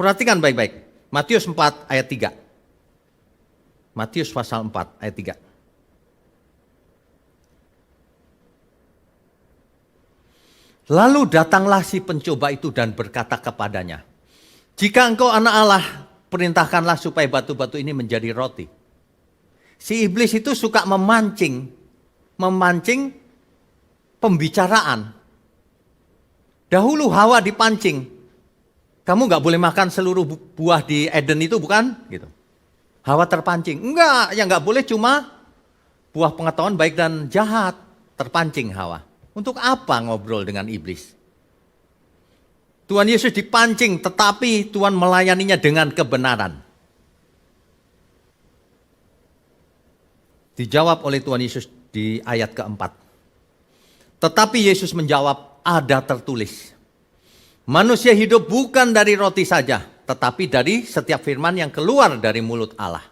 Perhatikan baik-baik. Matius 4 ayat 3. Matius pasal 4 ayat 3. Lalu datanglah si pencoba itu dan berkata kepadanya, "Jika engkau anak Allah, perintahkanlah supaya batu-batu ini menjadi roti." Si iblis itu suka memancing pembicaraan. Dahulu Hawa dipancing, kamu nggak boleh makan seluruh buah di Eden itu, bukan? Gitu. Hawa terpancing, enggak, yang nggak boleh cuma buah pengetahuan baik dan jahat. Terpancing Hawa. Untuk apa ngobrol dengan iblis? Tuhan Yesus dipancing, tetapi Tuhan melayaninya dengan kebenaran. Dijawab oleh Tuhan Yesus di ayat keempat. Tetapi Yesus menjawab, ada tertulis, manusia hidup bukan dari roti saja, tetapi dari setiap firman yang keluar dari mulut Allah.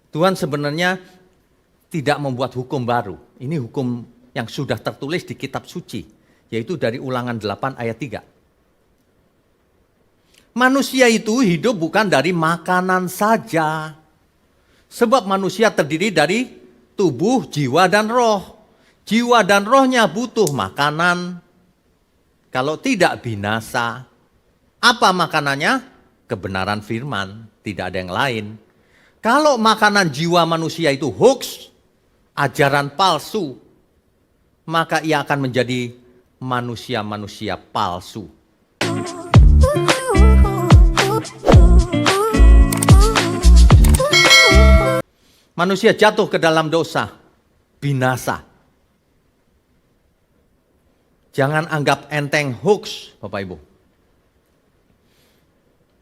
Tuhan sebenarnya tidak membuat hukum baru. Ini hukum yang sudah tertulis di kitab suci, yaitu dari Ulangan 8 ayat 3. Manusia itu hidup bukan dari makanan saja. Sebab manusia terdiri dari tubuh, jiwa, dan roh. Jiwa dan rohnya butuh makanan. Kalau tidak binasa. Apa makanannya? Kebenaran firman, tidak ada yang lain. Kalau makanan jiwa manusia itu hoax, ajaran palsu, maka ia akan menjadi manusia-manusia palsu. Manusia jatuh ke dalam dosa, binasa. Jangan anggap enteng hoax, Bapak Ibu.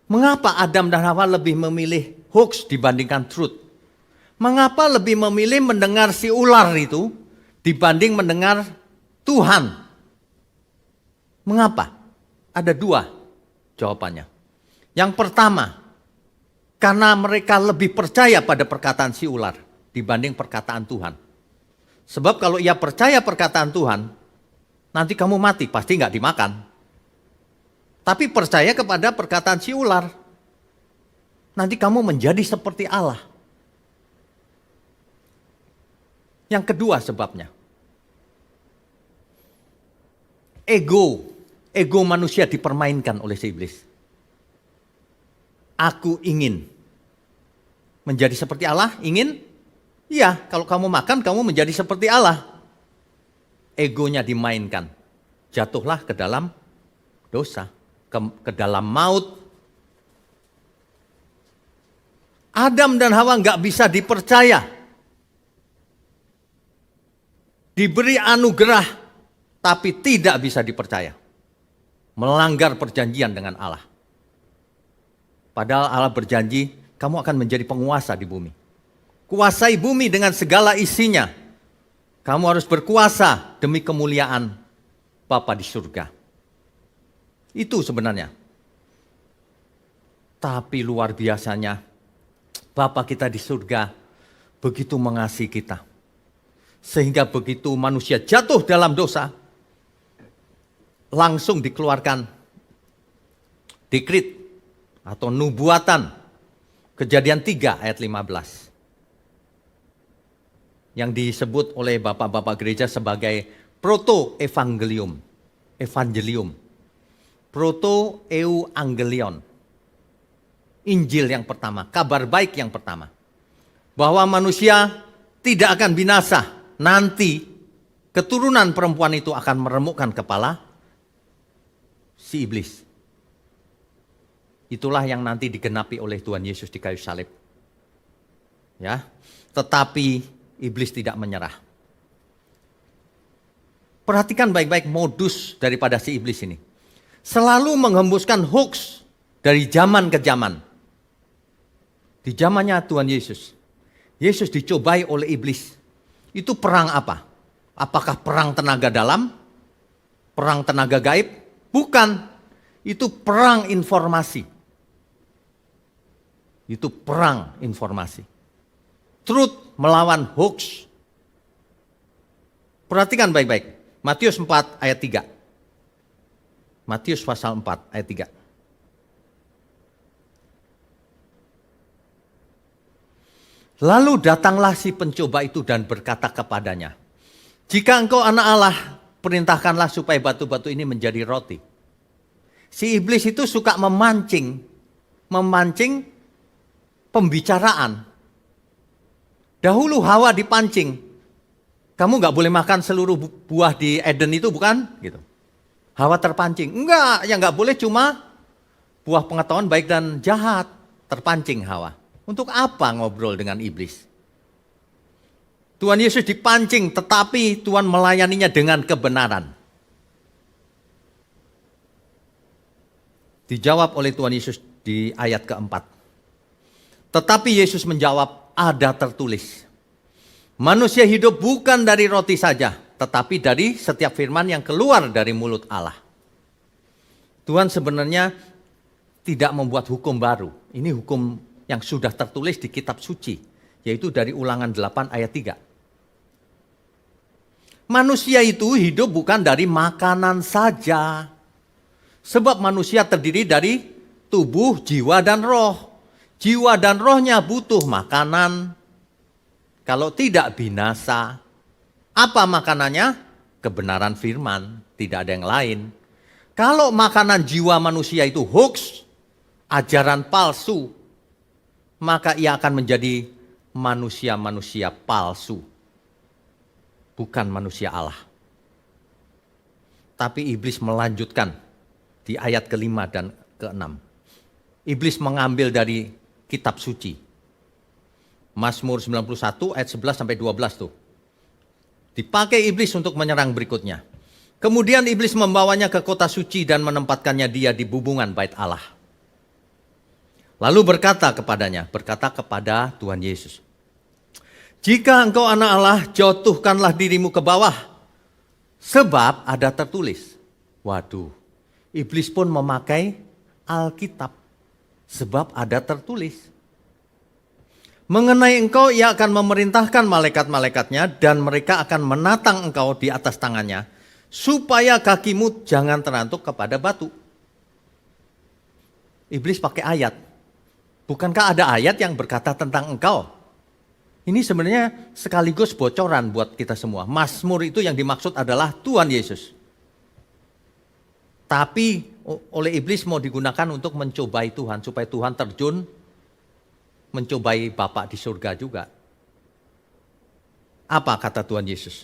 Mengapa Adam dan Hawa lebih memilih hoax dibandingkan truth? Mengapa lebih memilih mendengar si ular itu dibanding mendengar Tuhan? Mengapa? Ada dua jawabannya. Yang pertama, karena mereka lebih percaya pada perkataan si ular dibanding perkataan Tuhan. Sebab kalau ia percaya perkataan Tuhan, nanti kamu mati, pasti nggak dimakan. Tapi percaya kepada perkataan si ular, nanti kamu menjadi seperti Allah. Yang kedua sebabnya, ego manusia dipermainkan oleh si iblis. Aku ingin menjadi seperti Allah, ingin? Iya, kalau kamu makan, kamu menjadi seperti Allah. Egonya dimainkan, jatuhlah ke dalam dosa, ke dalam maut. Adam dan Hawa nggak bisa dipercaya. Diberi anugerah, tapi tidak bisa dipercaya. Melanggar perjanjian dengan Allah. Padahal Allah berjanji, kamu akan menjadi penguasa di bumi. Kuasai bumi dengan segala isinya. Kamu harus berkuasa demi kemuliaan Bapa di surga. Itu sebenarnya. Tapi luar biasanya, Bapa kita di surga begitu mengasihi kita. Sehingga begitu manusia jatuh dalam dosa, langsung dikeluarkan dekrit atau nubuatan. Kejadian 3 ayat 15. Yang disebut oleh bapak-bapak gereja sebagai proto-evangelium. Evangelium. Proto-euangelion. Injil yang pertama, kabar baik yang pertama. Bahwa manusia tidak akan binasa. Nanti keturunan perempuan itu akan meremukkan kepala si iblis. Itulah yang nanti digenapi oleh Tuhan Yesus di kayu salib. Ya, tetapi iblis tidak menyerah. Perhatikan baik-baik modus daripada si iblis ini. Selalu menghembuskan hoax dari zaman ke zaman. Di zamannya Tuhan Yesus, Yesus dicobai oleh iblis. Itu perang apa? Apakah perang tenaga dalam? Perang tenaga gaib? Bukan. Itu perang informasi. Itu perang informasi. Truth melawan hoax. Perhatikan baik-baik. Matius 4 ayat 3. Matius pasal 4 ayat 3. Lalu datanglah si pencoba itu dan berkata kepadanya, "Jika engkau anak Allah, perintahkanlah supaya batu-batu ini menjadi roti." Si iblis itu suka memancing pembicaraan. Dahulu Hawa dipancing, "Kamu nggak boleh makan seluruh buah di Eden itu, bukan?" Gitu. Hawa terpancing, "Enggak, yang nggak boleh cuma buah pengetahuan baik dan jahat." Terpancing Hawa. Untuk apa ngobrol dengan iblis? Tuhan Yesus dipancing, tetapi Tuhan melayaninya dengan kebenaran. Dijawab oleh Tuhan Yesus di ayat keempat. Tetapi Yesus menjawab, "Ada tertulis, manusia hidup bukan dari roti saja, tetapi dari setiap firman yang keluar dari mulut Allah." Tuhan sebenarnya tidak membuat hukum baru. Ini hukum yang sudah tertulis di kitab suci, yaitu dari Ulangan 8 ayat 3. Manusia itu hidup bukan dari makanan saja. Sebab manusia terdiri dari tubuh, jiwa, dan roh. Jiwa dan rohnya butuh makanan. Kalau tidak binasa. Apa makanannya? Kebenaran firman, tidak ada yang lain. Kalau makanan jiwa manusia itu hoax, ajaran palsu, maka ia akan menjadi manusia-manusia palsu. Bukan manusia Allah. Tapi iblis melanjutkan di ayat ke-5 dan ke-6. Iblis mengambil dari kitab suci. Mazmur 91 ayat 11 sampai 12 tuh. Dipakai iblis untuk menyerang berikutnya. Kemudian iblis membawanya ke kota suci dan menempatkannya dia di bubungan bait Allah. Lalu berkata kepada Tuhan Yesus, "Jika engkau anak Allah, jatuhkanlah dirimu ke bawah, sebab ada tertulis." Waduh, iblis pun memakai Alkitab, sebab ada tertulis. "Mengenai engkau, ia akan memerintahkan malaikat-malaikatnya, dan mereka akan menatang engkau di atas tangannya, supaya kakimu jangan terantuk kepada batu." Iblis pakai ayat. Bukankah ada ayat yang berkata tentang engkau? Ini sebenarnya sekaligus bocoran buat kita semua. Mazmur itu yang dimaksud adalah Tuhan Yesus. Tapi oleh iblis mau digunakan untuk mencobai Tuhan, supaya Tuhan terjun mencobai Bapa di surga juga. Apa kata Tuhan Yesus?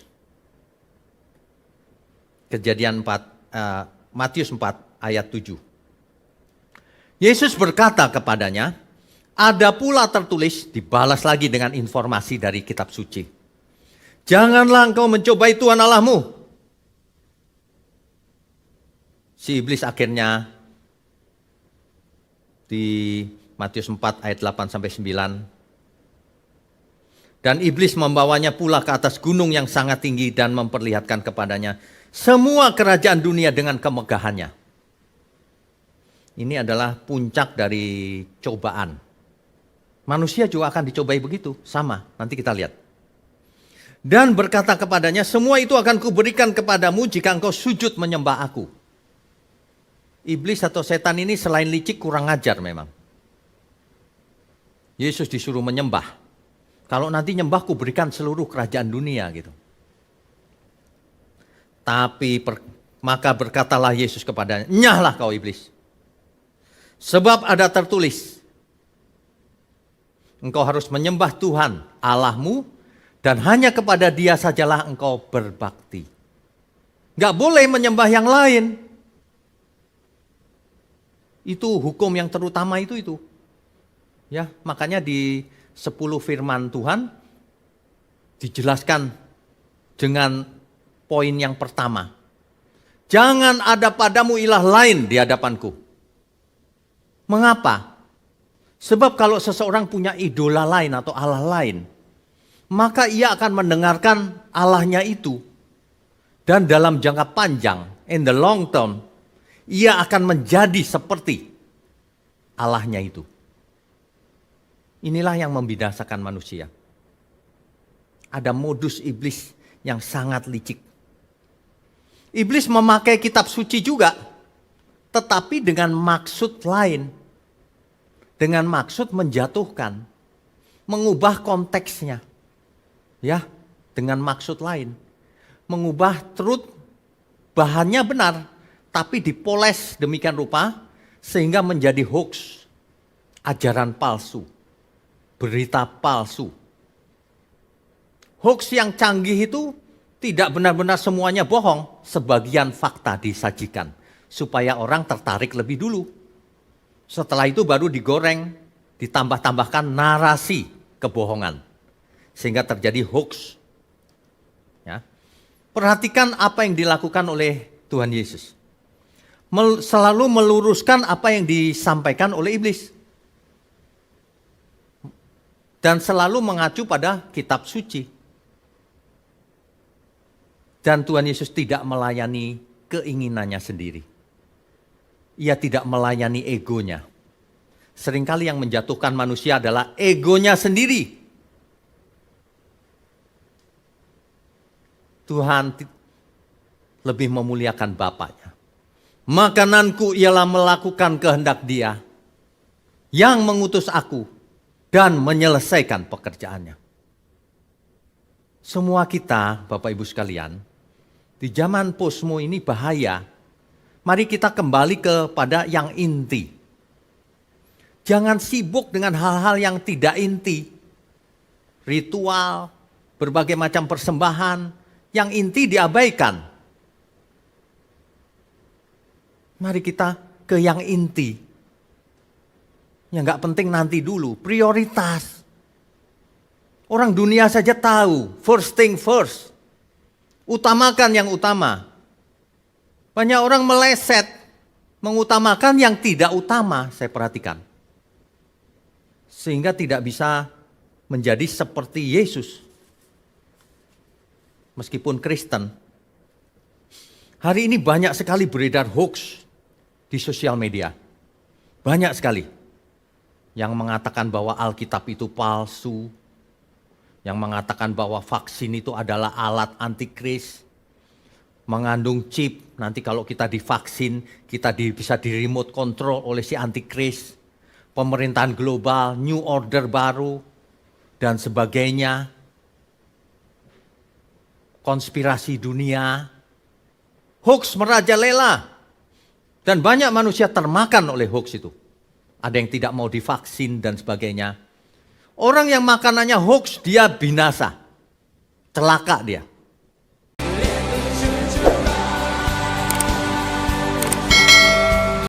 Matius 4 ayat 7. Yesus berkata kepadanya, "Ada pula tertulis," dibalas lagi dengan informasi dari kitab suci. "Janganlah engkau mencobai Tuhan Allahmu." Si iblis akhirnya di Matius 4 ayat 8 sampai 9. "Dan iblis membawanya pula ke atas gunung yang sangat tinggi dan memperlihatkan kepadanya semua kerajaan dunia dengan kemegahannya." Ini adalah puncak dari cobaan. Manusia juga akan dicobai begitu, sama. Nanti kita lihat. "Dan berkata kepadanya, semua itu akan kuberikan kepadamu jika engkau sujud menyembah aku." Iblis atau setan ini selain licik kurang ajar memang. Yesus disuruh menyembah. Kalau nanti nyembah kuberikan seluruh kerajaan dunia gitu. Maka berkatalah Yesus kepadanya, "Nyahlah kau iblis. Sebab ada tertulis, engkau harus menyembah Tuhan Allahmu, dan hanya kepada Dia sajalah engkau berbakti." Gak boleh menyembah yang lain. Itu hukum yang terutama itu. Ya, makanya di 10 firman Tuhan dijelaskan dengan poin yang pertama. Jangan ada padamu ilah lain di hadapanku. Mengapa? Sebab kalau seseorang punya idola lain atau Allah lain, maka ia akan mendengarkan Allahnya itu. Dan dalam jangka panjang, in the long term, ia akan menjadi seperti Allahnya itu. Inilah yang membinasakan manusia. Ada modus iblis yang sangat licik. Iblis memakai kitab suci juga, tetapi dengan maksud lain. Dengan maksud menjatuhkan. mengubah konteksnya. Ya, dengan maksud lain. Mengubah truth, bahannya benar, tapi dipoles demikian rupa sehingga menjadi hoax, ajaran palsu, berita palsu. Hoax yang canggih itu tidak benar-benar semuanya bohong, sebagian fakta disajikan supaya orang tertarik lebih dulu. Setelah itu baru digoreng, ditambah-tambahkan narasi kebohongan sehingga terjadi hoax. Ya. Perhatikan apa yang dilakukan oleh Tuhan Yesus. Selalu meluruskan apa yang disampaikan oleh iblis. Dan selalu mengacu pada kitab suci. Dan Tuhan Yesus tidak melayani keinginannya sendiri. Ia tidak melayani egonya. Seringkali yang menjatuhkan manusia adalah egonya sendiri. Tuhan lebih memuliakan Bapaknya. Makananku ialah melakukan kehendak Dia yang mengutus aku dan menyelesaikan pekerjaannya. Semua kita, Bapak Ibu sekalian, di zaman posmo ini bahaya. Mari kita kembali kepada yang inti. Jangan sibuk dengan hal-hal yang tidak inti. Ritual, berbagai macam persembahan, yang inti diabaikan. Mari kita ke yang inti. Yang gak penting nanti dulu, prioritas. Orang dunia saja tahu, first thing first. Utamakan yang utama. Banyak orang meleset, mengutamakan yang tidak utama, saya perhatikan. Sehingga tidak bisa menjadi seperti Yesus. Meskipun Kristen. Hari ini banyak sekali beredar hoax di sosial media. Banyak sekali. Yang mengatakan bahwa Alkitab itu palsu. Yang mengatakan bahwa vaksin itu adalah alat antikris. Mengandung chip, nanti kalau kita divaksin, kita bisa di remote control oleh si antikris. Pemerintahan global, new order baru, dan sebagainya. Konspirasi dunia, hoax merajalela. Dan banyak manusia termakan oleh hoax itu. Ada yang tidak mau divaksin dan sebagainya. Orang yang makanannya hoax, dia binasa. Celaka dia.